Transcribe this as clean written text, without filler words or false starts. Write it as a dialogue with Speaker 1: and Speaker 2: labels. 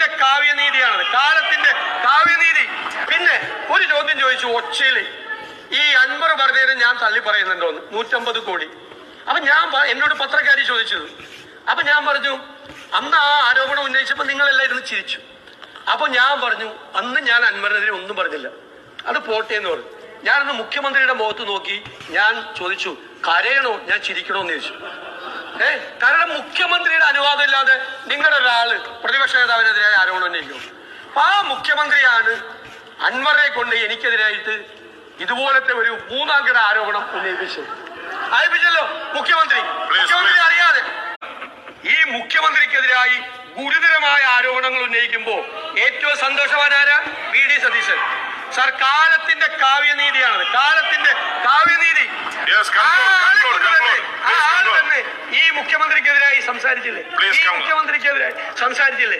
Speaker 1: കാലത്തിന്റെ കാവ്യനീതിയാണ്, കാലത്തിന്റെ കാവ്യനീതി. പിന്നെ ഒരു ചോദ്യം ചോദിച്ചു ഒച്ചയില്, ഈ അൻവർ പറഞ്ഞതിന് ഞാൻ തള്ളി പറയുന്നുണ്ടോന്ന് 150 കോടി. അപ്പൊ എന്നോട് പത്രക്കാരി ചോദിച്ചത്, അപ്പൊ ഞാൻ പറഞ്ഞു, അന്ന് ആ ആരോപണം ഉന്നയിച്ചപ്പോ നിങ്ങളെല്ലാം ഇരുന്ന് ചിരിച്ചു. അപ്പൊ ഞാൻ പറഞ്ഞു, അന്ന് ഞാൻ അൻവറിനെതിരെ ഒന്നും പറഞ്ഞില്ല, അത് പോട്ടെ എന്ന് പറഞ്ഞു. ഞാനന്ന് മുഖ്യമന്ത്രിയുടെ മുഖത്ത് നോക്കി ഞാൻ ചോദിച്ചു, കരയണോ ഞാൻ ചിരിക്കണോ എന്ന് ചോദിച്ചു. കാരണം മുഖ്യമന്ത്രിയുടെ അനുവാദം ഇല്ലാതെ നിങ്ങളുടെ ഒരാള് പ്രതിപക്ഷ നേതാവിനെതിരായ ആരോപണം ഉന്നയിക്കും. അപ്പൊ ആ മുഖ്യമന്ത്രിയാണ് അൻവറെ കൊണ്ട് എനിക്കെതിരായിട്ട് ഇതുപോലത്തെ ഒരു മൂന്നാംകിട ആരോപണം അയപ്പിച്ചല്ലോ മുഖ്യമന്ത്രി അറിയാതെ. ഈ മുഖ്യമന്ത്രിക്കെതിരായി ഗുരുതരമായ ആരോപണങ്ങൾ ഉന്നയിക്കുമ്പോ ഏറ്റവും സന്തോഷവാനാരാ? VD സതീശൻ. സാർ, കാലത്തിന്റെ കാവ്യനീതിയാണ്, കാലത്തിന്റെ കാവ്യനീതി. ഈ മുഖ്യമന്ത്രിക്കെതിരായി സംസാരിച്ചില്ലേ?